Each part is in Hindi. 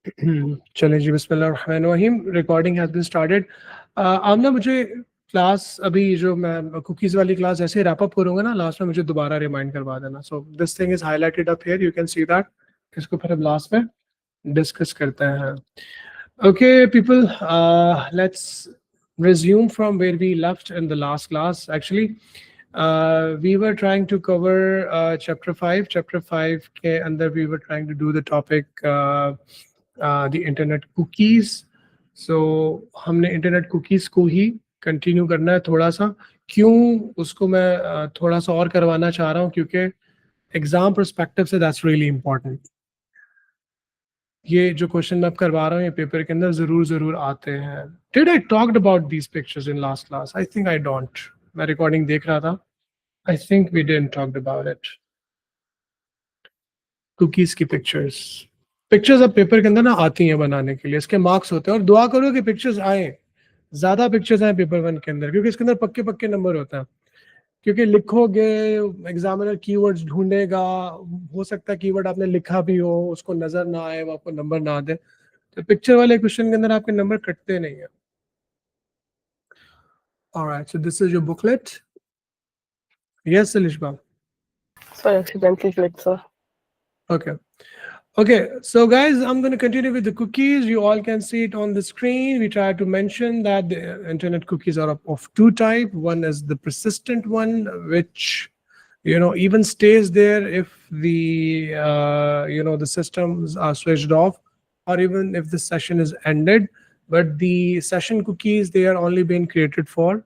चलें जी, बिस्मिल्लाहिर्रहमानिर्रहीम। Recording has been started. Amna, मुझे क्लास अभी जो मैं कुकीज़ वाली क्लास जैसे रैप अप करूँगा ना, लास्ट में मुझे दोबारा रिमाइंड करवा देना। So this thing is highlighted up here, you can see that. इसको फिर हम लास्ट में डिस्कस करते हैं। Okay people, let's resume from where we left in the last class. Actually, we were trying to cover chapter 5. Chapter 5 के अंदर we were trying to do the topic the internet cookies. So हमने internet cookies को ही continue करना है थोड़ा सा। क्यों उसको मैं थोड़ा सा और करवाना चाह रहा हूँ, क्योंकि एग्जाम परस्पेक्टिव से दैट्स रियली इंपॉर्टेंट। ये जो क्वेश्चन मैं अब करवा रहा हूँ ये पेपर के अंदर जरूर जरूर आते हैं। Did I talked about these pictures in last class? I think I don't. मैं रिकॉर्डिंग देख रहा था, I think we didn't talked about it. Cookies की पिक्चर्स, पिक्चर्स अब पेपर के अंदर ना आती हैं बनाने के लिए, इसके मार्क्स होते हैं, और दुआ करो कि पिक्चर्स आए, ज्यादा पिक्चर्स आए पेपर 1 के अंदर, क्योंकि इसके अंदर पक्के पक्के नंबर होता है। क्योंकि लिखोगे, एग्जामिनर कीवर्ड्स ढूंढेगा, हो सकता है कीवर्ड आपने लिखा भी हो, उसको नजर ना आए, वो आपको नंबर ना दे, तो पिक्चर वाले क्वेश्चन के अंदर आपके नंबर कटते नहीं है। Alright, so this is your booklet. Yes, Salishba. Sorry, accidentally clicked, sir. Okay. Okay, so guys, I'm going to continue with the cookies. You all can see it on the screen. We try to mention that the internet cookies are of two types. One is the persistent one, which even stays there if the systems are switched off, or even if the session is ended. But the session cookies, they are only being created for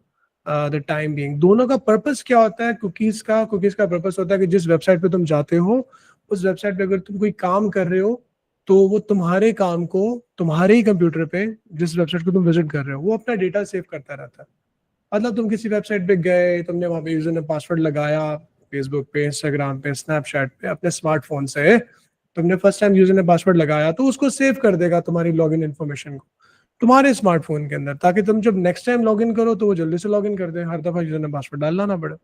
the time being. दोनों का पर्पस क्या होता है? कुकीज का पर्पस होता है कि जिस वेबसाइट पे तुम जाते हो, उस वेबसाइट पे अगर तुम कोई काम कर रहे हो, तो वो तुम्हारे काम को तुम्हारे ही कंप्यूटर पे, जिस वेबसाइट को तुम विजिट कर रहे हो, वो अपना डेटा सेव करता रहता है। मतलब तुम किसी वेबसाइट पे गए, तुमने वहां पे यूजर ने पासवर्ड लगाया, फेसबुक पे, इंस्टाग्राम पे, स्नैपचैट पे, अपने स्मार्टफोन से तुमने फर्स्ट टाइम यूजर ने पासवर्ड लगाया, तो उसको सेव कर देगा तुम्हारी लॉगिन इन्फॉर्मेशन को तुम्हारे स्मार्टफोन के अंदर, ताकि तुम जब नेक्स्ट टाइम लॉगिन करो तो वो जल्दी से लॉगिन कर दे, हर दफा यूजर ने पासवर्ड डालना ना पड़े।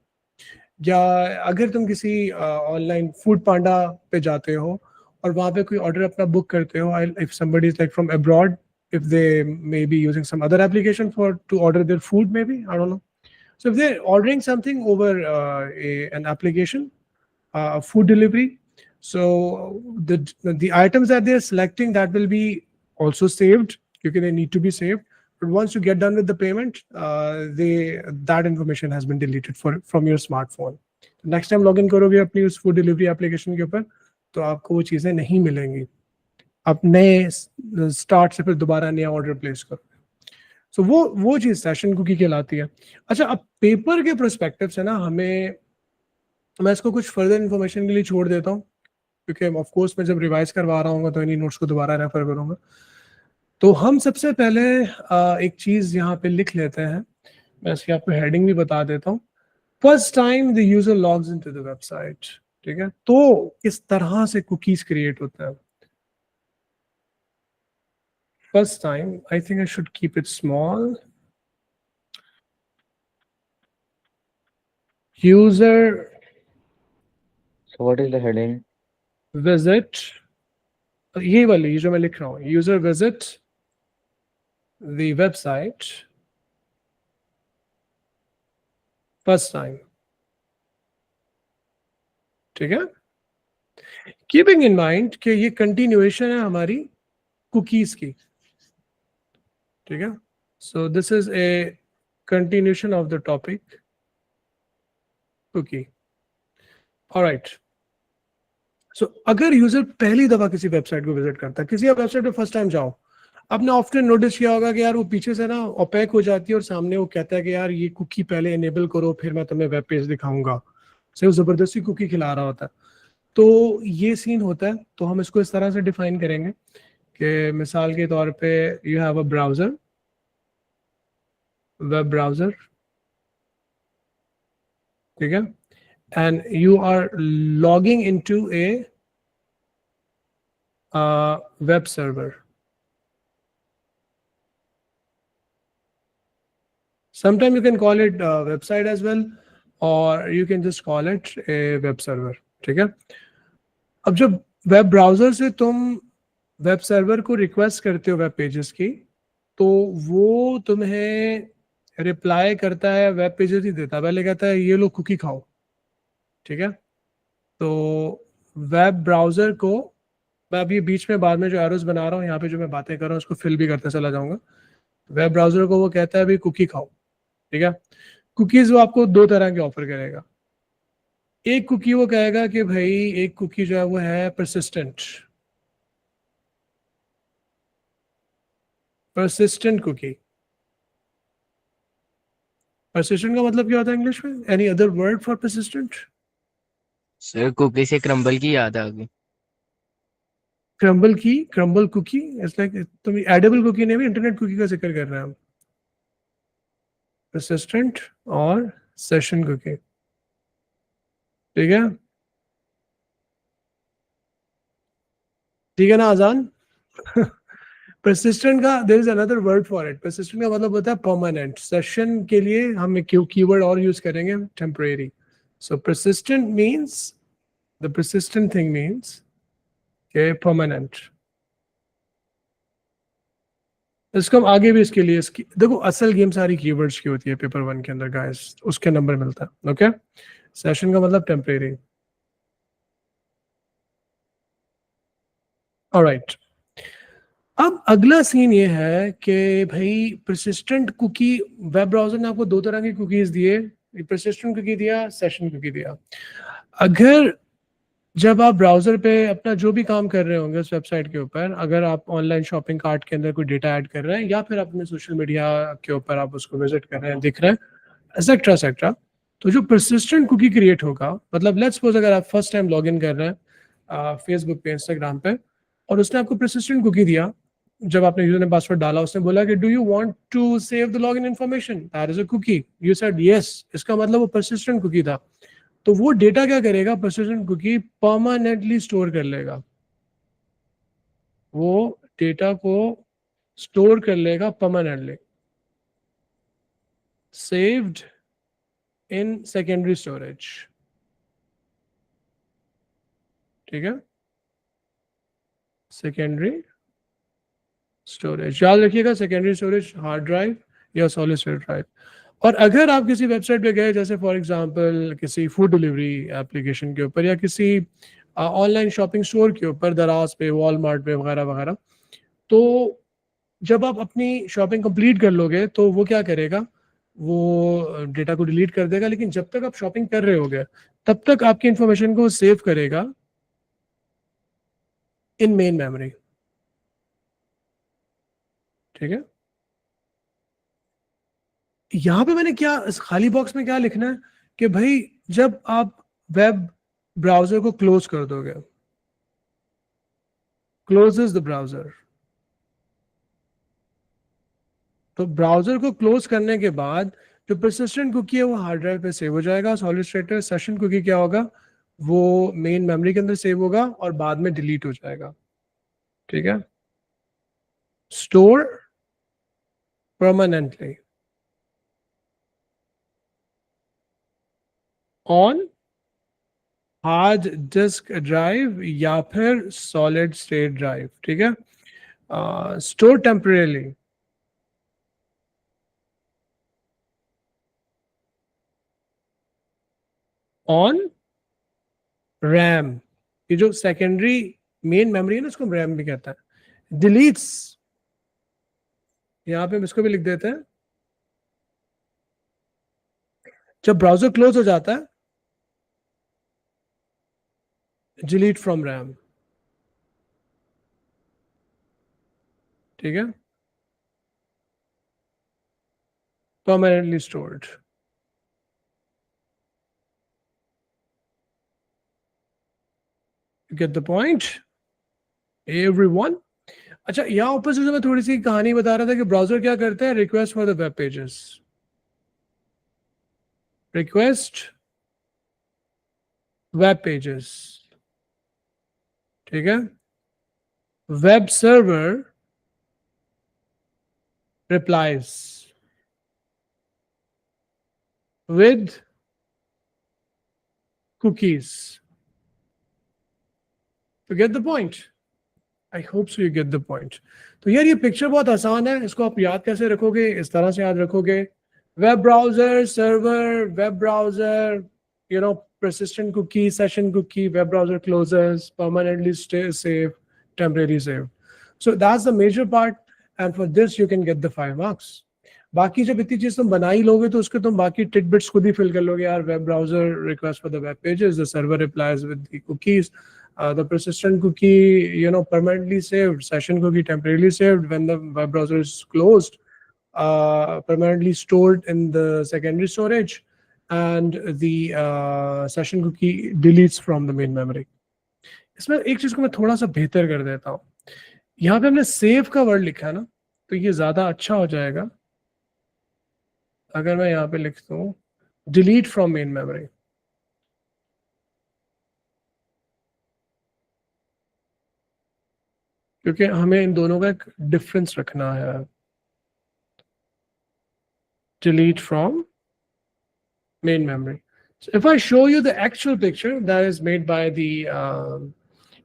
या अगर तुम किसी ऑनलाइन फूड पांडा पे जाते हो और वहां पे कोई ऑर्डर अपना बुक करते हो, if somebody is like from abroad, if they may be using some other application for to order their food, maybe, I don't know. So if they're ordering something over an application, food delivery, so the items that they're selecting, that will be also saved, because they need to be saved. But once you get done with the payment, that information has been deleted from your smartphone. Next time login करोगे अपनी उस फूड डिलीवरी एप्लीकेशन के ऊपर, तो आपको वो चीज़ें नहीं मिलेंगी। आप नए स्टार्ट से फिर दोबारा नया ऑर्डर प्लेस करो। सो वो चीज़ सेशन कुकी कहलाती है। अच्छा, अब पेपर के प्रोस्पेक्टिव से ना मैं इसको कुछ फर्दर इन्फॉर्मेशन के लिए छोड़ देता हूँ, क्योंकि ऑफ कोर्स मैं जब रिवाइज करवा रहा हूँ तो इन्हीं नोट्स को दोबारा रेफर करूँगा। तो हम सबसे पहले एक चीज़ यहाँ पे लिख लेते हैं, मैं इसकी आपको हेडिंग भी बता देता हूँ। First time the user logs into the website, ठीक है? तो किस तरह से कुकीज क्रिएट होता है? First time, I think I should keep it small. User, So what is the heading? Visit, ये वाली, ये जो मैं लिख रहा हूँ, user visit the website first time, ठीक है? कीपिंग इन माइंड कि ये कंटिन्यूएशन है हमारी कुकीज की, ठीक है? So this is a continuation of the topic cookie. Alright, so अगर यूजर पहली दफा किसी वेबसाइट को विजिट करता है, किसी वेबसाइट पे फर्स्ट टाइम जाओ, आपने ऑफ्टन नोटिस किया होगा कि यार वो पीछे से ना ओपेक हो जाती है और सामने वो कहता है कि यार ये कुकी पहले इनेबल करो, फिर मैं तुम्हें वेब पेज दिखाऊंगा। से वो जबरदस्ती कुकी खिला रहा होता है। तो ये सीन होता है, तो हम इसको इस तरह से डिफाइन करेंगे कि मिसाल के तौर पे you have a browser, web browser, ठीक है, and you are logging into a web server. Sometimes you can call it website as well, or you can just call it a web server, ठीक है? अब जब वेब ब्राउजर से तुम वेब सर्वर को रिक्वेस्ट करते हो वेब पेजेस की, तो वो तुम्हें रिप्लाई करता है, वेब पेजेस ही देता है, पहले कहता है ये लो कुकी खाओ, ठीक है। तो वेब ब्राउजर को, मैं अभी बीच में बाद में जो एरोस बना रहा हूँ यहाँ पे जो मैं बातें कर रहा हूँ उसको फिल भी करते चला जाऊंगा। वेब ब्राउजर को वो कहता है भाई कुकी खाओ, ठीक है। कुकीज वो आपको दो तरह के ऑफर करेगा। एक कुकी वो कहेगा कि भाई एक कुकी जो है वो है परसिस्टेंट, परसिस्टेंट कुकी। परसिस्टेंट का मतलब क्या होता है इंग्लिश में? Any other word for persistent? Sir cookie से क्रम्बल की याद आ गई। क्रम्बल की, क्रम्बल कुकी, इट्स लाइक, तुम एडिबल कुकी नहीं भी इंटरनेट कुकी का जिक्र कर रहे हैं हम। परसिस्टेंट और सेशन कुकी, ठीक है। ठीक है ना आजान? परसिस्टेंट का there is another word for it. Persistent का मतलब होता है परमानेंट। सेशन के लिए हम एक कीवर्ड और यूज करेंगे, temporary. So persistent means, the persistent thing means के परमानेंट। इसको हम आगे भी इसके लिए, इसकी देखो असल गेम सारी कीवर्ड्स की होती है पेपर 1 के अंदर गाइस, उसके नंबर मिलता है, ओके। सेशन का मतलब टेम्परेरी। ऑलराइट, अब अगला सीन ये है कि भाई परसिस्टेंट कुकी, वेब ब्राउजर ने आपको दो तरह की कुकीज दिए, परसिस्टेंट कुकी दिया, सेशन कुकी दिया। अगर जब आप ब्राउजर पे अपना जो भी काम कर रहे होंगे उस वेबसाइट के ऊपर, अगर आप ऑनलाइन शॉपिंग कार्ट के अंदर कोई डेटा ऐड कर रहे हैं या फिर अपने सोशल मीडिया के ऊपर आप उसको विजिट कर रहे हैं, दिख रहे हैं, एक्सेट्रा एक्सेट्रा, तो जो परसिस्टेंट कुकी क्रिएट होगा, मतलब लेट्स सपोज अगर आप फर्स्ट टाइम लॉग इन कर रहे हैं फेसबुक पे, इंस्टाग्राम पे, और उसने आपको परसिस्टेंट कुकी दिया, जब आपने यूजर ने पासवर्ड डाला, उसने बोला कि do you want to save the login information, that is a cookie, you said yes, इसका मतलब वो परसिस्टेंट कुकी था। तो वो डेटा क्या करेगा, परसिस्टेंट कुकी परमानेंटली स्टोर कर लेगा, वो डेटा को स्टोर कर लेगा permanently, saved in secondary storage, ठीक है। सेकेंडरी स्टोरेज याद रखिएगा, सेकेंडरी स्टोरेज हार्ड ड्राइव या सॉलिड स्टेट ड्राइव। और अगर आप किसी वेबसाइट पे गए, जैसे फॉर एग्जांपल किसी फूड डिलीवरी एप्लीकेशन के ऊपर या किसी ऑनलाइन शॉपिंग स्टोर के ऊपर, दराज पे, वॉलमार्ट पे वगैरह वगैरह, तो जब आप अपनी शॉपिंग कंप्लीट कर लोगे तो वो क्या करेगा, वो डेटा को डिलीट कर देगा, लेकिन जब तक आप शॉपिंग कर रहे होगे तब तक आपकी इंफॉर्मेशन को सेव करेगा इन मेन मेमोरी, ठीक है। यहां पे मैंने क्या इस खाली बॉक्स में क्या लिखना है कि भाई जब आप वेब ब्राउजर को क्लोज कर दोगे, क्लोजेस द ब्राउजर, तो ब्राउजर को क्लोज करने के बाद जो परसिस्टेंट कुकी है वो हार्ड ड्राइव पे सेव हो जाएगा, सॉलिड स्टेट है। सेशन कुकी क्या होगा, वो मेन मेमोरी के अंदर सेव होगा और बाद में डिलीट हो जाएगा, ठीक है। Store permanently on hard disk drive या फिर सॉलिड स्टेट ड्राइव, ठीक है। स्टोर टेम्परेली ऑन रैम, ये जो सेकेंडरी मेन मेमोरी है ना, उसको रैम भी कहता है। डिलीट्स, यहां पे हम इसको भी लिख देते हैं, जब ब्राउजर क्लोज हो जाता है, डिलीट फ्रॉम रैम, ठीक है, permanently stored. Gate the point everyone? अच्छा, यहां ऊपर से जो मैं थोड़ी सी कहानी बता रहा था कि ब्राउजर क्या करते हैं, request for the web pages, request web pages, ठीक है। Web server replies with cookies, to get the point. I hope so you get the point. तो यार ये पिक्चर बहुत आसान है, इसको आप याद कैसे रखोगे, इस तरह से याद रखोगे, web browser, server, web browser, you know, persistent cookie, session cookie, web browser closes, permanently stay safe, temporary saved. So that's the major part, and for this you can get the 5 marks. बाकी जब इतनी चीज तुम बना ही लोगे तो उसके तुम बाकी टिडबिट्स खुद ही फिल कर लोगे यार, web browser request for the web pages, the server replies with the cookies, the persistent cookie, you know, permanently saved, session cookie temporarily saved when the web browser is closed, permanently stored in the secondary storage, and the session cookie deletes from the main memory. इसमें एक चीज को मैं थोड़ा सा बेहतर कर देता हूँ, यहाँ पे हमने सेव का वर्ड लिखा है ना, तो ये ज्यादा अच्छा हो जाएगा अगर मैं यहाँ पे लिख दूँ डिलीट फ्रॉम मेन मेमोरी। क्योंकि हमें इन दोनों का एक डिफरेंस रखना है। Delete from main memory. So if I show you the actual picture that is made by the,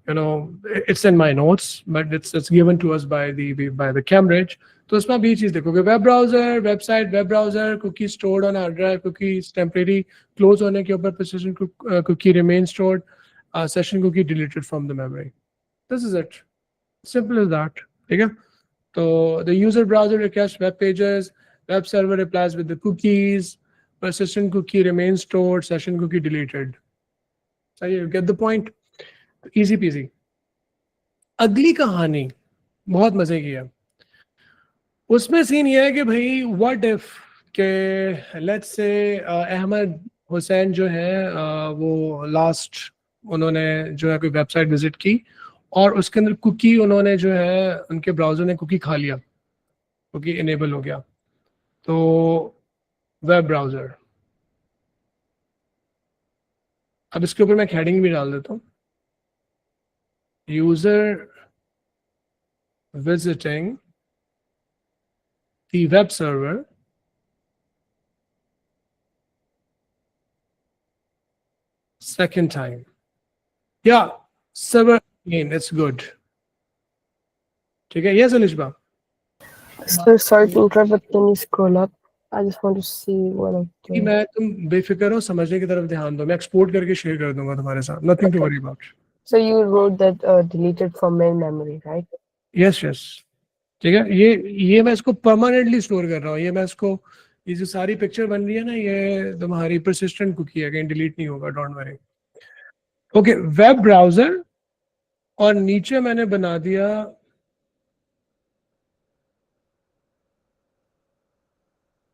you know, it's in my notes, but it's given to us by the Cambridge. तो उसमें आप ये चीज देखोगे, web browser, website, web browser, cookie stored on hard drive, cookies temporary close होने के ऊपर persistent cookie remain stored, session cookie deleted from the memory. This is it. Simple as that. ठीक है? तो the user browser requests web pages, web server replies with the cookies, persistent cookie remains stored, session cookie deleted. So you get the point. Easy peasy. अगली कहानी बहुत मजे की है। उसमें सीन ये है कि भाई व्हाट इफ के लेट्स से अहमद हुसैन जो है वो लास्ट उन्होंने जो है कोई वेबसाइट विजिट की और उसके अंदर कुकी उन्होंने जो है उनके ब्राउजर ने कुकी खा लिया, कुकी इनेबल हो गया। तो वेब ब्राउजर, अब इसके ऊपर मैं हेडिंग भी डाल देता हूँ, user visiting the web server second time. Yeah, server again, it's good. ठीक है, yes Alishba? Sir, sorry to interrupt, but can you scroll up? I just want to see what I'm doing. मैं तुम बेफिक्र हो, समझने की तरफ ध्यान दो, मैं एक्सपोर्ट करके शेयर कर दूंगा तुम्हारे साथ, nothing to worry about. So you wrote that deleted from main memory, right? Yes, yes. ठीक है, ये मैं इसको परमानेंटली स्टोर कर रहा हूँ, ये मैं इसको, ये जो सारी पिक्चर बन रही है ना, ये तुम्हारी परसिस्टेंट कुकी है, कहीं डिलीट नहीं होगा, don't worry. Okay, web browser और नीचे मैंने बना दिया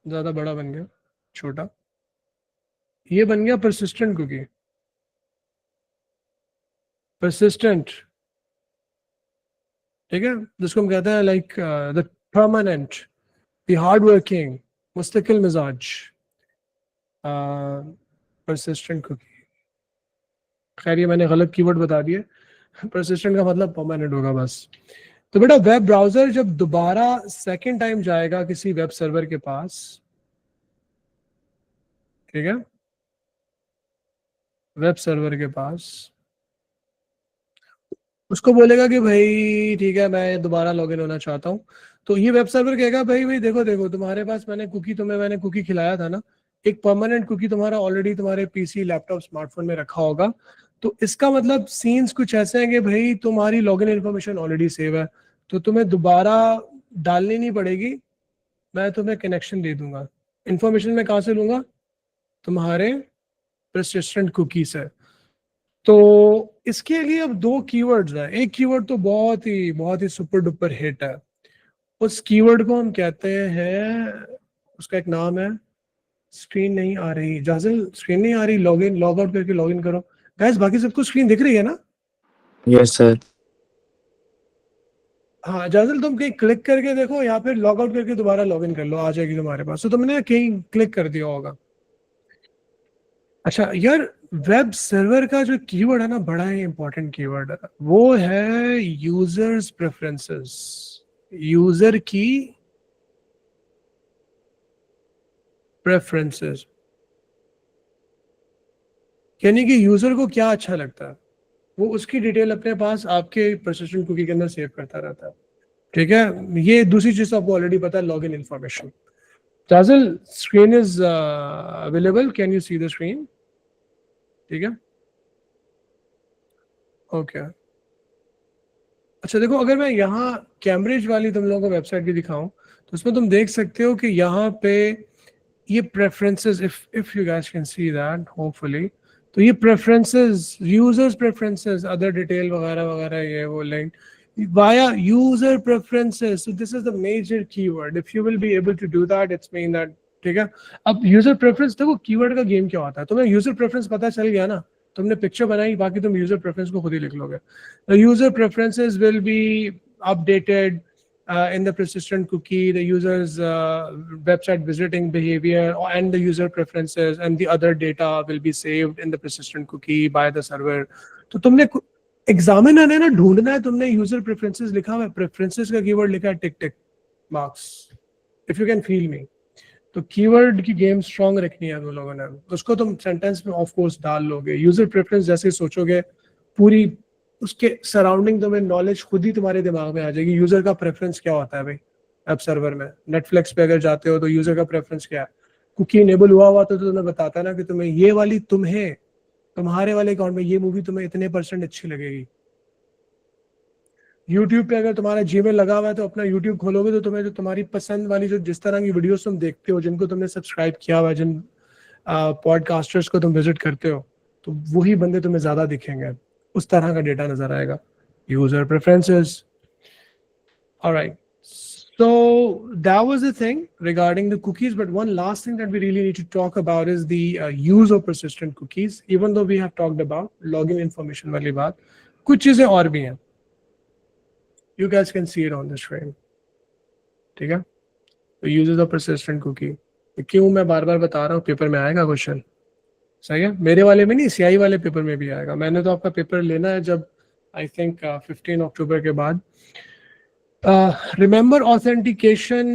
ज्यादा बड़ा बन गया, छोटा, ये बन गया परसिस्टेंट कुकी, परसिस्टेंट, ठीक है, जिसको हम कहते हैं like the permanent, the hard working, मुस्तकिल मिजाज परसिस्टेंट कुकी। खैर ये मैंने गलत कीवर्ड बता दिए, परसिस्टेंट का मतलब परमानेंट होगा बस। तो बेटा वेब ब्राउजर जब दोबारा सेकंड टाइम जाएगा किसी वेब सर्वर के पास, ठीक है, वेब सर्वर के पास, उसको बोलेगा कि भाई ठीक है मैं दोबारा लॉगिन होना चाहता हूँ, तो ये वेब सर्वर कहेगा भाई भाई देखो देखो तुम्हारे पास मैंने कुकी खिलाया था ना, एक परमानेंट कुकी तुम्हारा ऑलरेडी तुम्हारे पीसी, लैपटॉप, स्मार्टफोन में रखा होगा, तो इसका मतलब सीन्स कुछ ऐसे हैं कि भाई तुम्हारी लॉगिन इन्फॉर्मेशन ऑलरेडी सेव है, तो तुम्हें दोबारा डालनी नहीं पड़ेगी, मैं तुम्हें कनेक्शन दे दूंगा। इन्फॉर्मेशन मैं कहाँ से लूंगा? तुम्हारे persistent कुकी से। तो इसके लिए अब दो कीवर्ड्स हैं, एक कीवर्ड तो बहुत ही सुपर डुपर हिट है, उस कीवर्ड को हम कहते हैं, उसका एक नाम है, स्क्रीन नहीं आ रही जाजिल, स्क्रीन नहीं आ रही, लॉगिन लॉग आउट करके लॉगिन करो गाइस, बाकी सबको स्क्रीन दिख रही है ना? Yes sir. हाँ जाजिल तुम कहीं क्लिक करके देखो, यहाँ पे लॉग आउट करके दोबारा लॉगिन कर लो, आ जाएगी तुम्हारे पास। तो तुमने कहीं क्लिक कर दिया होगा। अच्छा यार, वेब सर्वर का जो कीवर्ड है ना, बड़ा ही इंपॉर्टेंट कीवर्ड है, वो है यूजर्स प्रेफरेंसेस, यूजर की प्रेफरेंसेस, यानी कि यूजर को क्या अच्छा लगता है। वो उसकी डिटेल अपने पास आपके persistent cookie के अंदर सेव करता रहता है, ठीक है। ये दूसरी चीज आपको ऑलरेडी पता है, login information. Tazil, screen is available, can you see the screen? ठीक है, ओके। अच्छा देखो, अगर मैं यहाँ कैम्ब्रिज वाली तुम लोगों को वेबसाइट की दिखाऊं तो उसमें तुम देख सकते हो कि यहाँ पे ये preferences, if you guys can see that hopefully, तो ये preferences, users preferences, other detail वगैरह वगैरह, ये वो link via user preferences. So this is the major keyword. If you will be able to do that, it's mean that, ठीक है। अब यूजर प्रेफरेंस, देखो कीवर्ड का गेम क्या होता है, तुम्हें यूजर प्रेफरेंस पता चल गया ना, तुमने पिक्चर बनाई, बाकी तुम यूजर प्रेफरेंस को खुद ही लिख लोगे। The user preferences will be updated in the persistent cookie, the user's website visiting behavior and the user preferences and the other data will be saved in the persistent cookie by the server. तो तुमने एग्जामिनर है ना, ढूंढना है, तुमने यूजर प्रेफरेंसेस लिखा हुआ है, प्रेफरेंसेस का कीवर्ड लिखा है tick tick marks, if you can feel me. तो कीवर्ड की गेम स्ट्रांग रखनी है तुम लोगों ने, उसको तुम सेंटेंस में ऑफ कोर्स डाल लोगे। यूजर प्रेफरेंस जैसे सोचोगे, पूरी उसके सराउंडिंग तुम्हें नॉलेज खुद ही तुम्हारे दिमाग में आ जाएगी। यूजर का प्रेफरेंस क्या होता है भाई, वेब सर्वर में नेटफ्लिक्स पे अगर जाते हो तो यूजर का प्रेफरेंस क्या है, कुकी इनेबल हुआ हुआ तो तुम्हें बताता है ना कि तुम्हें ये वाली, तुम्हारे वाले अकाउंट में ये मूवी तुम्हें इतने % अच्छी लगेगी। YouTube पे अगर तुम्हारा Gmail लगा हुआ है तो अपना YouTube खोलोगे तो तुम्हें जो तुम्हारी पसंद वाली, जो जिस तरह की वीडियोस तुम देखते हो, जिनको तुमने सब्सक्राइब किया हुआ है, जिन पॉडकास्टर्स को तुम विजिट करते हो, तो वही बंदे तुम्हें ज्यादा दिखेंगे, उस तरह का डेटा नजर आएगा। User preferences, alright. So that was the thing regarding the cookies, but one last thing that we really need to talk about is the use of persistent cookies. Even though we have talked about login information वाली बात, कुछ चीजें और भी हैं। You guys can see it on the screen, ठीक है। तो uses of persistent cookie, क्यों मैं बार बार बता रहा हूँ, पेपर में आएगा क्वेश्चन, सही है। मेरे वाले में नहीं, CI वाले पेपर में भी आएगा। मैंने तो आपका पेपर लेना है जब आई थिंक 15 अक्टूबर के बाद। Remember, authentication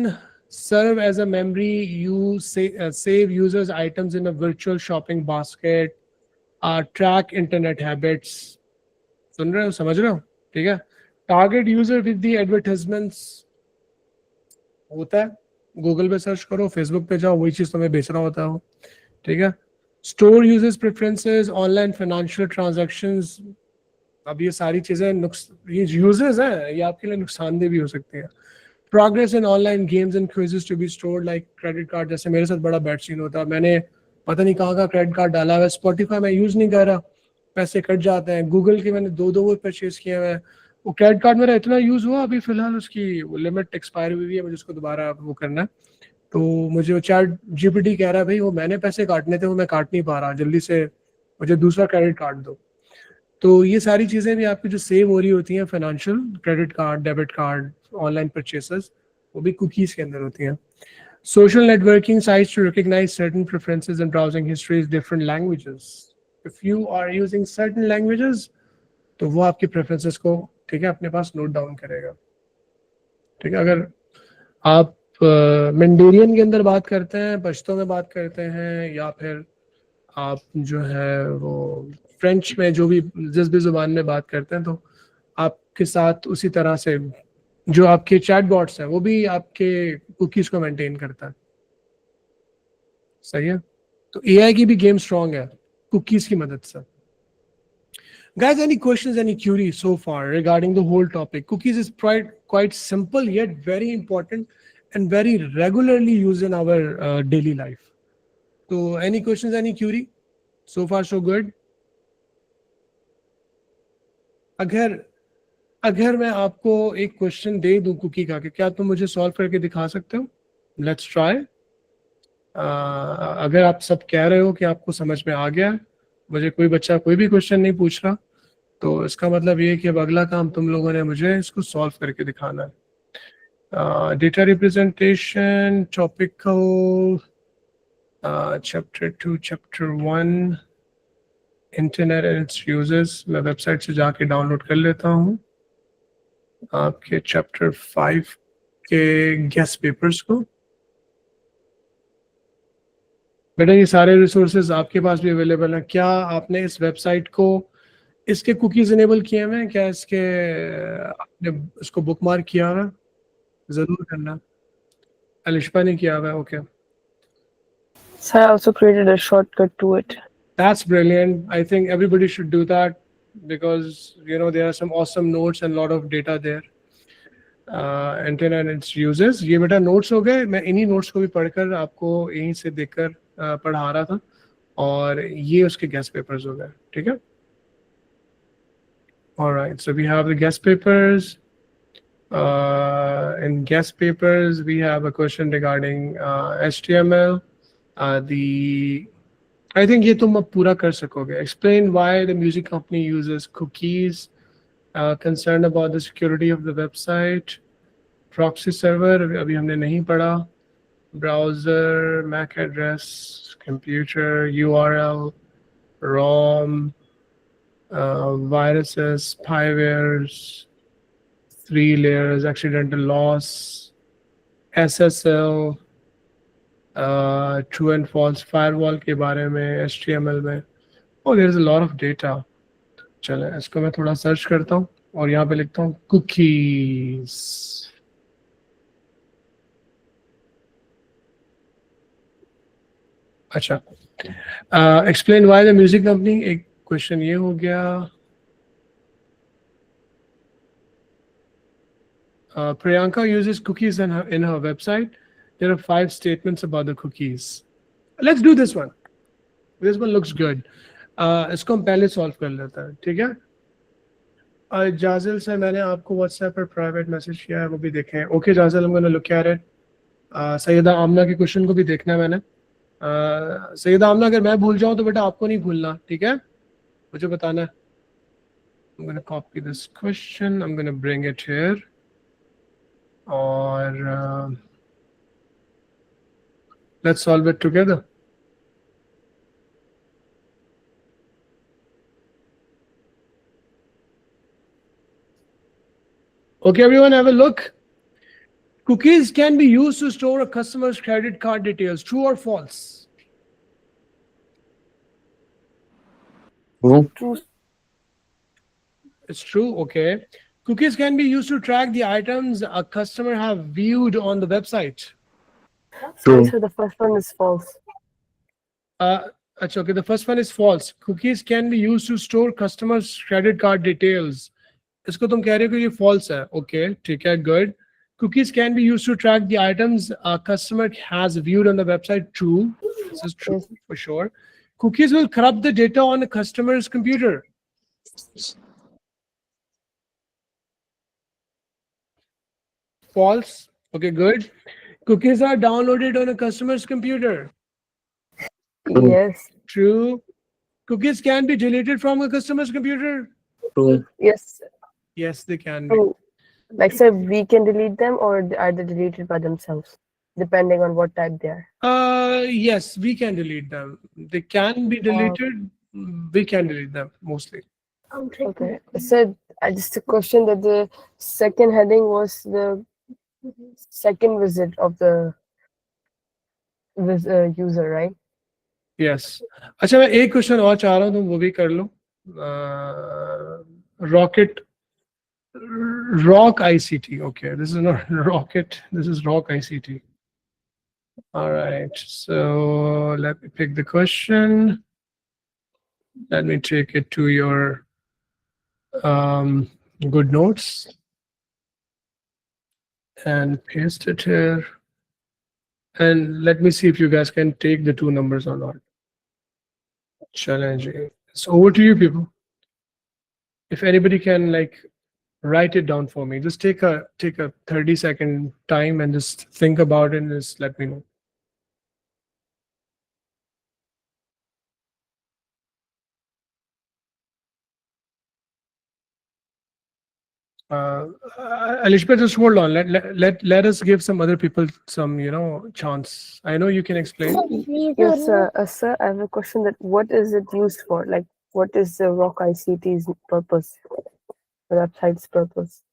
serve as a memory. You save users' items in a virtual shopping basket. Track internet habits. सुन रहे हो, समझ रहे हो, ठीक है। Target user with the advertisements होता है, गूगल पे सर्च करो, फेसबुक पे जाओ, वही चीज तुम्हें बेच रहा होता है, ठीक है। Store users preferences, online financial transactions. अब ये सारी चीजें ये यूजर्स हैं, ये आपके लिए नुकसानदेह भी हो सकती हैं। Progress in online games and quizzes to be stored like credit card. जैसे मेरे साथ बड़ा बैड सीन होता है, मैंने पता नहीं कहाँ का क्रेडिट कार्ड डाला हुआ है, स्पॉटिफाई मैं यूज नहीं कर रहा, पैसे कट जाते हैं। गूगल के मैंने दो वो परचेज किए हुए हैं, वो क्रेडिट कार्ड मेरा इतना यूज हुआ, अभी फिलहाल उसकी लिमिट एक्सपायर हुई है, मुझे उसको दोबारा वो करना है। तो मुझे वो चैट GPT कह रहा है भाई वो मैंने पैसे काटने थे, वो मैं काट नहीं पा रहा, जल्दी से मुझे दूसरा क्रेडिट कार्ड दो। तो ये सारी चीज़ें भी आपकी जो सेव हो रही होती हैं, financial, credit card, debit card, online purchases, वो भी कुकीज़ के अंदर होती हैं। Social networking sites to recognise certain preferences and browsing histories different languages. If you are using certain languages तो वो आपकी प्रेफरेंसेस को, ठीक है, अपने पास नोट डाउन करेगा, ठीक है। अगर आप मैंडेरियन के अंदर बात करते हैं, पश्तो में बात करते हैं, या फिर आप जो है वो फ्रेंच में, जो भी जिस भी जुबान में बात करते हैं, तो आपके साथ उसी तरह से जो आपके चैट बॉट्स हैं वो भी आपके कुकीज को मेंटेन करता है, सही है। तो AI की भी गेम स्ट्रांग है कुकीज की मदद से। Guys, any questions, any queries so far regarding the whole topic? Cookies is quite simple yet very important and very regularly used in our daily life. So any questions, any query? So far so good. अगर मैं आपको एक क्वेश्चन दे दूं कुकी का, कि क्या तुम मुझे सॉल्व करके दिखा सकते हो? Let's try. अगर आप सब कह रहे हो कि आपको समझ में आ गया, मुझे कोई बच्चा कोई भी क्वेश्चन नहीं पूछ रहा, तो इसका मतलब ये है कि अब अगला काम तुम लोगों ने मुझे इसको सॉल्व करके दिखाना है। Data representation, topical, chapter 2, chapter 1, internet and it's users. मैं वेबसाइट से जाके डाउनलोड कर लेता हूँ आपके चैप्टर 5 के गेस्ट पेपर्स को। बेटा ये सारे रिसोर्सेज आपके पास भी अवेलेबल हैं। क्या आपने इस वेबसाइट को इसके कुकीज इनेबल किए हुए हैं क्या? इसके आपने इसको बुक मार्क किया हुआ है? जरूर करना। अलिशपा ने किया हुआ है, okay. So I also created a shortcut to it. That's brilliant. I think everybody should do that because there are some awesome notes and a lot of data there. Antenna and its uses. ये बेटा notes हो गए। मैं इन्हीं notes को भी पढ़कर आपको यहीं से देखकर पढ़ा रहा था, और ये उसके guest papers हो गए, ठीक है? All right, so we have the guest papers. In guest papers, we have a question regarding HTML. I think ये तुम अब पूरा कर सकोगे. Explain why the music company uses cookies. Concerned about the security of the website. Proxy server अभी हमने नहीं पढ़ा. Browser, MAC address, computer, URL, ROM, viruses, spywares, 3 layers, accidental loss, SSL, true and false firewall के बारे में, HTML में. Oh, there's a lot of data. चले इसको मैं थोड़ा सर्च करता हूँ और यहाँ पे लिखता हूँ cookies. अच्छा, explain why the music company, एक क्वेश्चन ये हो गया. Priyanka uses cookies in her website. There are 5 statements about the cookies. Let's do this one. This one looks good. इसको हम पहले सॉल्व कर लेते हैं, ठीक है? जाजिल से मैंने आपको व्हाट्सएप पर प्राइवेट मैसेज किया है, वो भी देखें. Okay Jazil, I'm going to look at it. Syeda Amna के क्वेश्चन को भी देखना है मैंने. सैयदा आमना, अगर मैं भूल जाऊं तो बेटा आपको नहीं भूलना, ठीक है? मुझे बताना है. I'm going to copy this question. I'm going to bring it here. और let's solve it together. Okay, everyone, have a look. Cookies can be used to store a customer's credit card details. True or false? True. It's true. Okay. Cookies can be used to track the items a customer have viewed on the website. True. So the first one is false. Okay, the first one is false. Cookies can be used to store customers' credit card details. इसको तुम कह रहे हो कि ये false है. Okay, ठीक है, good. Cookies can be used to track the items a customer has viewed on the website. True. This is true for sure. Cookies will corrupt the data on a customer's computer. False. Okay, good. Cookies are downloaded on a customer's computer. Yes. True. Cookies can be deleted from a customer's computer. True. Yes. Yes, they can be. True. Like, so we can delete them, or are they deleted by themselves, depending on what type they are? Yes, we can delete them. They can be deleted. We can delete them mostly. Okay. So just a question that the second heading was the second visit of the user, right? Yes. अच्छा, मैं एक क्वेश्चन और चाह रहा हूँ, तुम वो भी कर लो. Rock ICT. Okay, this is not Rocket. This is Rock ICT. All right. So let me pick the question. Let me take it to your good notes and paste it here. And let me see if you guys can take the 2 numbers or not. Challenging. It's over to you, people. If anybody can write it down for me, just take a 30-second time and just think about it and just let me know. Alishba, just hold on. Let us give some other people some chance. I know you can explain. Yes, sir. I have a question. That what is it used for? Like, what is the Rock ICT's purpose? The website's purpose?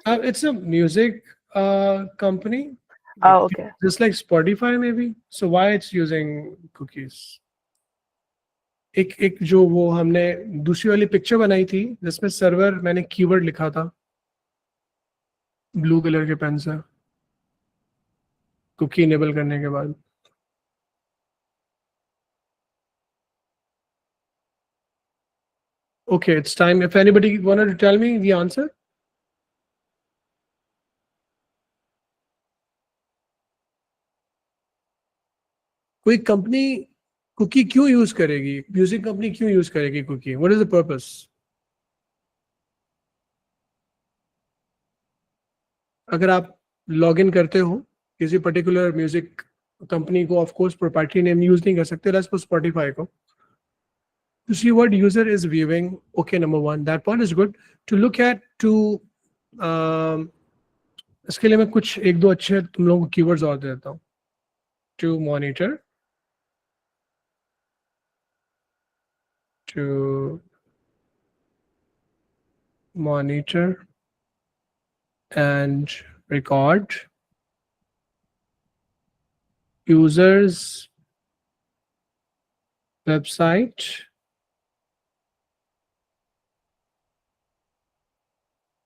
It's a music company. Oh, okay. Just like Spotify, maybe. So why it's using cookies? एक एक जो वो हमने दूसरी वाली पिक्चर बनाई थी जिसमें सर्वर मैंने कीवर्ड लिखा था ब्लू कलर के पेन से कुकी इनेबल करने के बाद। Okay, it's time. If anybody wanted to tell me the answer. कोई कंपनी कुकी क्यों यूज करेगी? म्यूजिक कंपनी क्यों यूज करेगी cookie? What is the purpose? अगर आप लॉग इन करते हो किसी पर्टिकुलर म्यूजिक कंपनी को, of course proprietary name use नहीं कर सकते, लेट्स सपोज स्पॉटिफाई को, to see what user is viewing. Okay, number one, that point is good to look at. To इसके लिए मैं कुछ एक दो अच्छे तुम लोगों को कीवर्ड्स और देता हूँ. To monitor, and record users website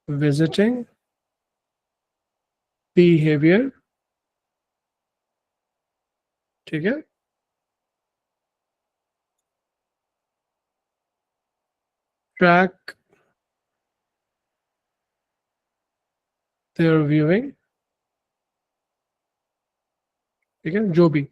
visiting behavior. ठीक है, track their viewing. ठीक है, जो भी.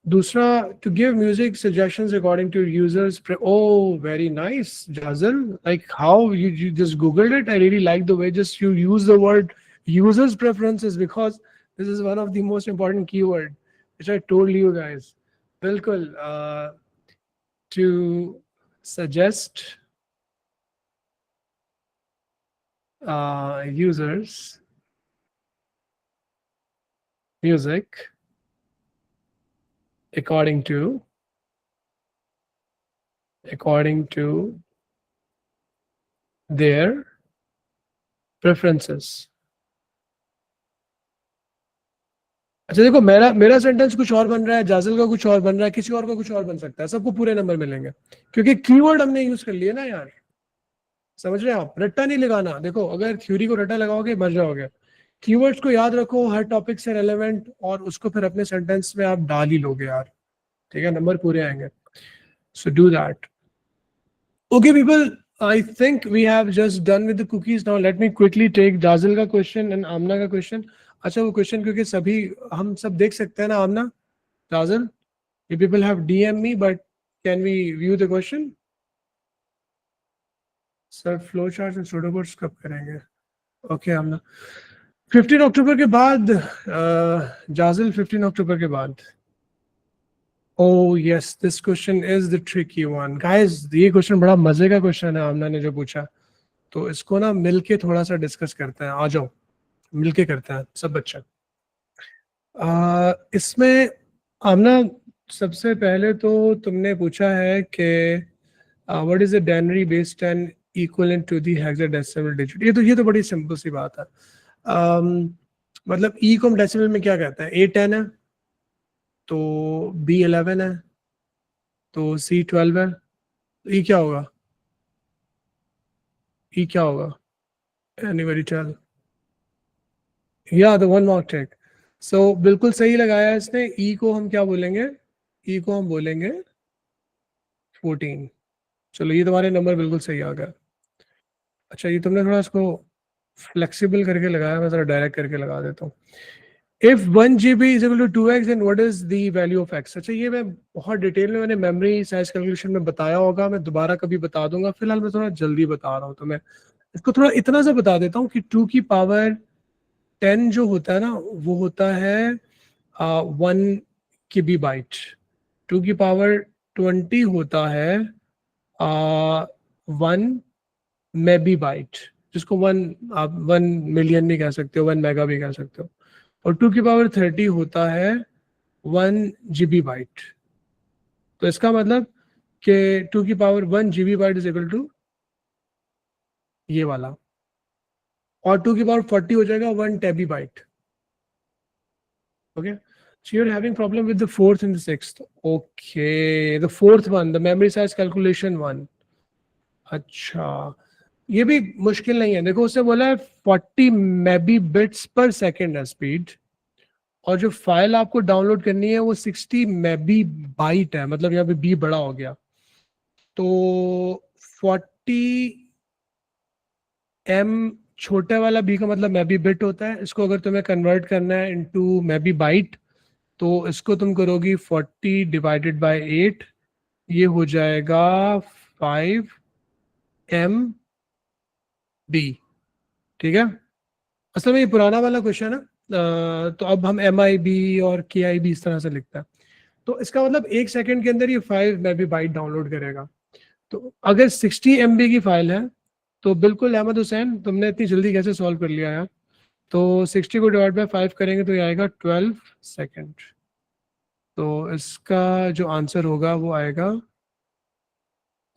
दूसरा, to give music suggestions according to users. Oh, very nice, Jazil. Like how you just googled it. I really like the way just you use the word users preferences, because this is one of the most important keyword which I told you guys. Bilkul, to suggest users music according to their preferences. अच्छा देखो, मेरा सेंटेंस कुछ और बन रहा है, जाजिल का कुछ और बन रहा है, किसी और का कुछ और बन सकता है, सबको पूरे नंबर मिलेंगे क्योंकि कीवर्ड हमने यूज कर लिए ना यार. समझ रहे हैं आप? रट्टा नहीं लगाना. देखो, अगर थ्योरी को रट्टा लगाओगे मर जाओगे. कीवर्ड्स को याद रखो, हर टॉपिक से रेलेवेंट, और उसको फिर अपने सेंटेंस में आप डाल ही लोगे यार. ठीक है, नंबर पूरे आएंगे. So do that. Okay people, I think we have just done with the cookies. Now let me quickly take Jazil का question and Amna का question. अच्छा, वो क्वेश्चन क्योंकि सभी हम सब देख सकते हैं ना, आमना, Jazil, you people have DM me, but can we view the question? Sir flow chart और pseudocodes कब करेंगे? ओके आमना, 15 अक्टूबर के बाद. Jazil, 15 अक्टूबर के बाद. Oh yes, this question is the tricky one, guys. ये क्वेश्चन बड़ा मजे का क्वेश्चन है आमना ने जो पूछा, तो इसको ना मिलके थोड़ा सा डिस्कस करते हैं. आ जाओ, मिलके करते हैं सब बच्चे. इसमें आमना, सबसे पहले तो तुमने पूछा है कि what is the denary base 10 equivalent to the hexadecimal digit. ये तो बड़ी सिंपल सी बात है. मतलब ई को हम डेसिमल में क्या कहते हैं? A10 है, तो B11 है, तो C12 है, तो E क्या होगा? E क्या होगा? Anybody tell? Yeah, the one mark tick. So बिल्कुल सही लगाया इसने. E को हम क्या बोलेंगे? E को हम बोलेंगे 14. चलो, ये तुम्हारे नंबर बिल्कुल सही आ गया. अच्छा, ये तुमने थोड़ा इसको फ्लेक्सिबल करके लगाया, मैं थोड़ा डायरेक्ट करके लगा देता हूँ. If 1 GB is equal to 2x, then what is the value of x? अच्छा, ये मैं बहुत डिटेल में मैंने मेमोरी साइज कैलकुलेशन में बताया होगा, मैं दोबारा कभी बता दूंगा. फिलहाल मैं थोड़ा जल्दी बता रहा हूँ, तो मैं इसको थोड़ा इतना सा बता देता हूँ कि 2 की पावर 10 जो होता है ना, वो होता है 1 KB बाइट. 2 की पावर 20 होता है 1 मेबी बाइट, जिसको 1 मिलियन भी कह सकते हो, 1 मेगा भी कह सकते हो. और 2 की पावर 30 होता है 1 GB बाइट. तो इसका मतलब कि 2 की power 1 GB byte is equal to ये वाला, और 2 की पावर 40 हो जाएगा 1 tebi byte. Okay, So you're having problem with the fourth and the sixth. Okay, the fourth one, the memory size calculation one. अच्छा, ये भी मुश्किल नहीं है. देखो उसने बोला है 40 मेबी बिट्स पर सेकेंड है स्पीड, और जो फाइल आपको डाउनलोड करनी है वो 60 मेबी बाइट है, मतलब यहाँ पे बी बड़ा हो गया. तो 40 m छोटे वाला बी का मतलब मेबी बिट होता है. इसको अगर तुम्हें कन्वर्ट करना है इनटू मेबी बाइट, तो इसको तुम करोगी 40 डिवाइडेड बाय 8, ये हो जाएगा 5 MB. ठीक है. असल में ये पुराना वाला क्वेश्चन है, तो अब हम MIB और KIB इस तरह से लिखते हैं. तो इसका मतलब 1 सेकंड के अंदर ये 5 MB बाइट डाउनलोड करेगा. तो अगर 60 MB की फाइल है तो बिल्कुल अहमद हुसैन, तुमने इतनी जल्दी कैसे सॉल्व कर लिया यार. तो 60 को डिवाइड बाय 5 करेंगे तो ये आएगा 12 सेकंड. तो इसका जो आंसर होगा वो आएगा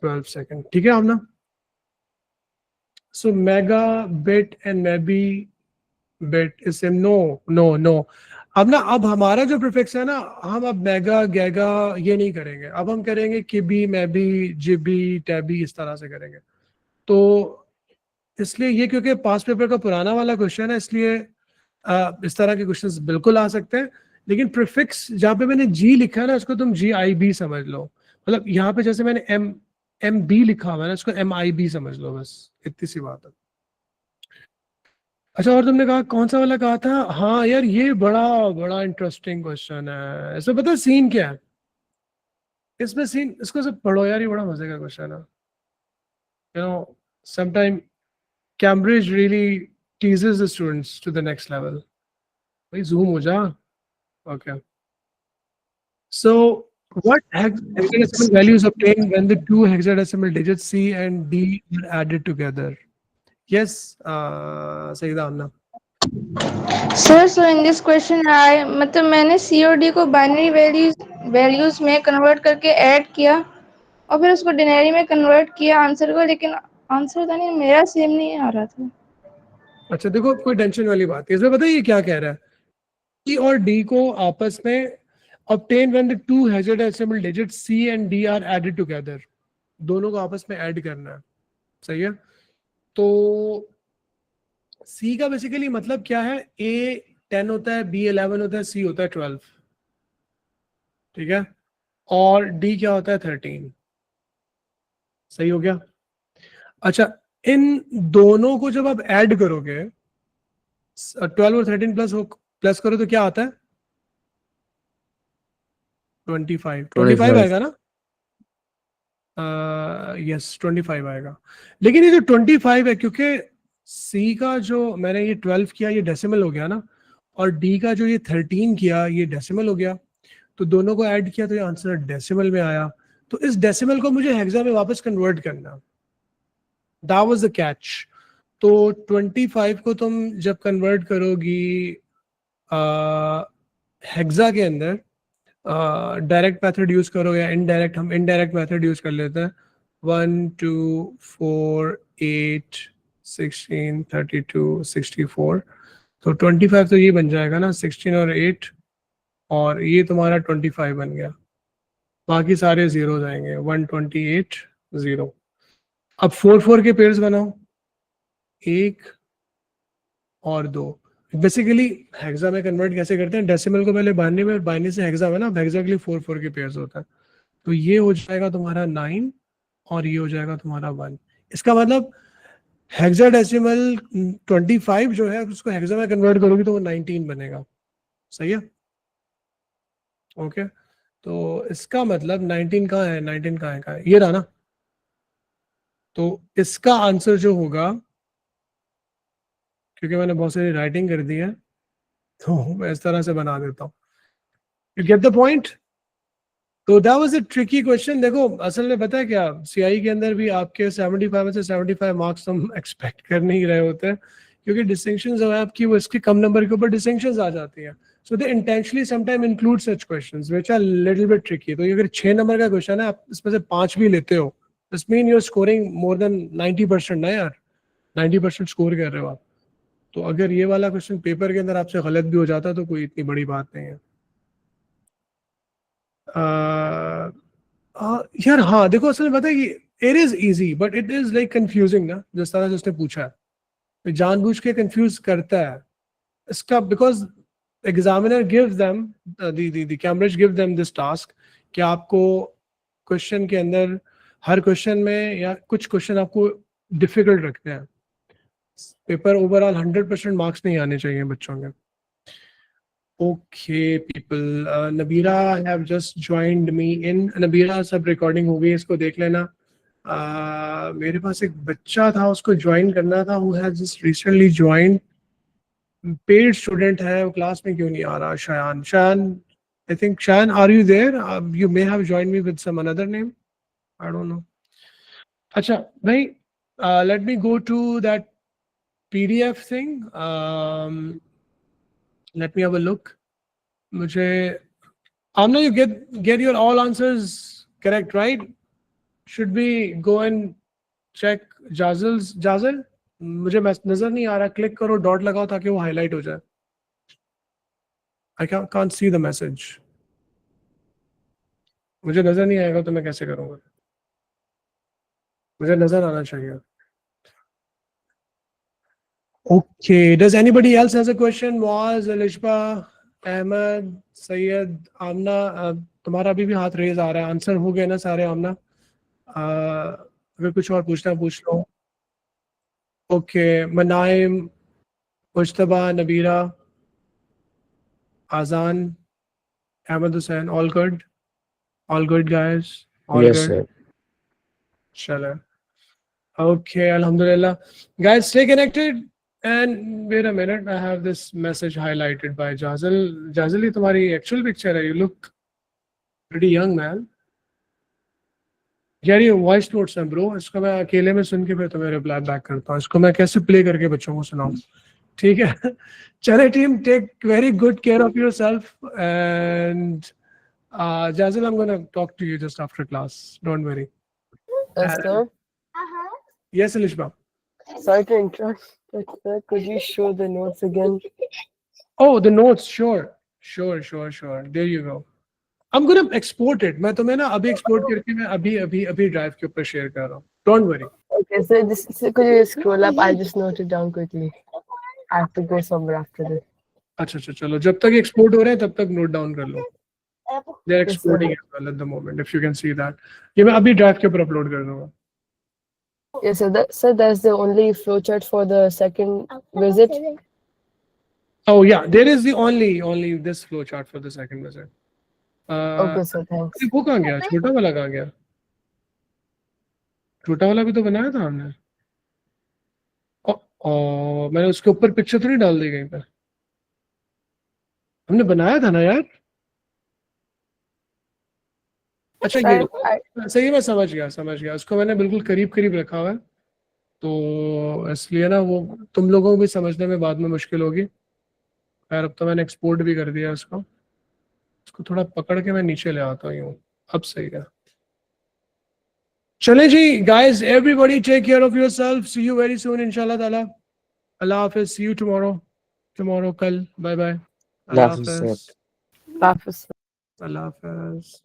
12 सेकंड. ठीक है Amna. So mega bit and mebi bit is same. No अब ना, अब हमारा जो प्रीफिक्स है ना, हम अब मेगा गैगा ये नहीं करेंगे. अब हम करेंगे किबी, मेबी, जिबी, टैबी, इस तरह से करेंगे. तो इसलिए ये क्योंकि पास पेपर का पुराना वाला क्वेश्चन है, इसलिए इस तरह के क्वेश्चंस बिल्कुल आ सकते हैं. लेकिन प्रीफिक्स जहाँ पे मैंने जी लिखा है ना, उसको तुम GIB समझ लो. मतलब यहाँ पे जैसे मैंने MB लिखा हुआ है ना, इसको MIB समझ लो, बस इतनी सी बात है. अच्छा, और तुमने कहा कौन सा वाला कहा था? हाँ यार, ये बड़ा बड़ा इंटरेस्टिंग क्वेश्चन है. इसमें पता है सीन क्या है? इसमें सीन, इसको सब पढ़ो यार, ये बड़ा मजे का क्वेश्चन है. You know, sometime Cambridge really teases the students to the next level. भाई zoom हो जा. Okay. So what hexadecimal value is obtained when the two hexadecimal digits C and D are added together? Yes, Sayyida Amna. Sir, so in this question मतलब मैंने C और D को बाइनरी वैल्यूज में कन्वर्ट करके ऐड किया और फिर उसको डिनरी में कन्वर्ट किया आंसर को, लेकिन आंसर था नहीं, मेरा सेम नहीं आ रहा था. अच्छा देखो, कोई टेंशन वाली बात है इसमें. पता है ये क्या कह रहा है? C और D को आपस में obtain when the two hexadecimal digits C and D are added together. दोनों को आपस में ऐड करना है. सही है. तो C का बेसिकली मतलब क्या है? A 10 होता है, B 11 होता है, C होता है 12. ठीक है. और D क्या होता है? 13. सही हो गया. अच्छा, इन दोनों को जब आप ऐड करोगे, 12 और 13 प्लस करो तो क्या आता है? 25 आएगा ना? यस, 25 आएगा. लेकिन ये जो 25 है, क्योंकि C का जो मैंने ये 12 किया ये डेसिमल हो गया ना, और D का जो ये 13 किया ये डेसिमल हो गया. तो दोनों को ऐड किया तो ये आंसर डेसिमल में आया. तो इस डेसिमल को मुझे हेक्सा में वापस कन्वर्ट करना. That was the catch. तो 25 को तुम जब कन्वर्ट करोगी हेक्सा के अंदर, डायरेक्ट मेथड यूज करो या इनडायरेक्ट, हम इनडायरेक्ट मेथड यूज कर लेते हैं. 1 2 4 8 16 32 64. तो 25 तो ये बन जाएगा ना, 16 और 8, और ये तुम्हारा 25 बन गया. बाकी सारे जीरो जाएंगे. 128 0. अब 4 के पेयर्स बनाओ, 1 और 2. बेसिकली हेक्सा में कन्वर्ट कैसे करते हैं? डेसिमल को पहले बाइनरी में, बाइनरी से हेक्सा में ना, हेक्सा के लिए 4 के पेयर्स होता है. तो ये हो जाएगा तुम्हारा 9 और ये हो जाएगा तुम्हारा 1. इसका मतलब हेक्साडेसिमल 25 जो है उसको हेक्सा में कन्वर्ट करोगी तो वो 19 बनेगा. सही है. ओके. तो इसका मतलब 19 कहाँ है? 19 कहाँ है? ये रहा ना. तो इसका आंसर जो होगा, क्योंकि मैंने बहुत सारी राइटिंग कर दी है तो मैं इस तरह से बना देता हूँ. You get the point. तो that was a tricky question. देखो असल में पता है क्या, CI के अंदर भी आपके 75 में से 75 मार्क्स हम एक्सपेक्ट कर नहीं रहे होते हैं, क्योंकि डिस्टिंक्शन जो है आपकी वो इसके कम नंबर के ऊपर डिस्टिंक्शंस आ जाती हैं. So they intentionally sometime include such questions which are little bit tricky. तो अगर 6 नंबर का क्वेश्चन है, आप इसमें से 5 भी लेते हो, this mean you are scoring more than 90% ना यार. 90% स्कोर कर रहे हो आप. तो अगर ये वाला क्वेश्चन पेपर के अंदर आपसे गलत भी हो जाता तो कोई इतनी बड़ी बात नहीं है. यार हाँ देखो असल में पता है कि it is easy but it is like confusing ना, जिस तरह से उसने पूछा है तो जानबूझ के कंफ्यूज करता है इसका, because examiner gives them the Cambridge give them this task कि आपको क्वेश्चन के अंदर हर क्वेश्चन में या कुछ क्वेश्चन आपको डिफिकल्ट रखते हैं। पेपर ओवरऑल 100% मार्क्स नहीं आने चाहिए बच्चों के। Okay people, Nabeera have just joined me in. Nabeera सब रिकॉर्डिंग हो गई, इसको देख लेना। मेरे पास एक बच्चा था उसको ज्वाइन करना था, who has just recently joined, paid student है, वो क्लास में क्यों नहीं आ रहा? Shayan I think, Shayan are you there? You may have joined me with some another name, I don't know. अच्छा भाई, let me go to that PDF thing. Let me have a look. मुझे Amna, you get your all answers correct, right? Should we go and check Jazil? मुझे नजर नहीं आ रहा, क्लिक करो, डॉट लगाओ ताकि वो हाईलाइट हो जाए। I can't see the message. मुझे नजर नहीं आएगा तो मैं कैसे करूँगा? मुझे नजर आना चाहिए। Okay, does anybody else has a question? Muaz, Alishba, Ahmed, Syed, Amna, तुम्हारा अभी भी हाथ रेज आ रहा है। आंसर हो गए ना सारे आमना? अगर कुछ और पूछना है पूछ लो। Okay, Manaim, Mushtaba, Nabeera, Azan, Ahmed Hussain, all good guys, all Yes, good. sir. चलो, okay, alhamdulillah. Guys, stay connected. And wait a minute, I have this message highlighted by Jazil. Jazil, ये तुम्हारी actual picture है. You look pretty young, man. यार ये वॉइस नोट्स हैं ब्रो, इसको मैं अकेले में सुन के फिर तुम्हें रिप्लाई बैक करता हूँ। इसको मैं कैसे प्ले करके बच्चों को सुनाऊँ? ठीक है। चले team, take very good care of yourself and Jazil, I'm gonna talk to you just after class. Don't worry. Sir, Yes, Alishba. sorry to interrupt, but sir, could you show the notes again? Oh, the notes, sure. There you go. I'm gonna export it. मैं तुम्हें ना अभी export करके मैं अभी drive के ऊपर share कर रहा हूँ. Don't worry. Okay, so could you scroll up? I'll just note it down quickly. I have to go somewhere after this. अच्छा चलो, जब तक export हो रहे हैं तब तक note down कर लो. They're Yes, sir. exporting as well at the moment. If you can see that. ये मैं अभी drive के ऊपर upload कर दूँगा. Yes, sir, that's the only flowchart for the second visit. Oh yeah, there is the only this flow chart for the second visit. Okay, sir, thanks. वो कहाँ गया? छोटा वाला कहाँ गया? छोटा वाला भी तो बनाया था हमने। मैंने उसके ऊपर पिक्चर तो नहीं डाल दी कहीं पर? हमने बनाया था ना यार। अच्छा ये सही, मैं समझ गया। उसको मैंने बिल्कुल करीब रखा हुआ है, तो इसलिए ना वो तुम लोगों को भी समझने में बाद में मुश्किल होगी। खैर अब तो मैंने एक्सपोर्ट भी कर दिया इसको थोड़ा पकड़ के मैं नीचे ले आता हूँ। अब सही है। चले जी guys, everybody take care of yourself, see you very soon इंशाल्लाह ताला। अल्लाह हाफिज, सी यू टुमारो कल। Bye bye. Allah Hafiz, sir. Office. अल्लाह हाफिज।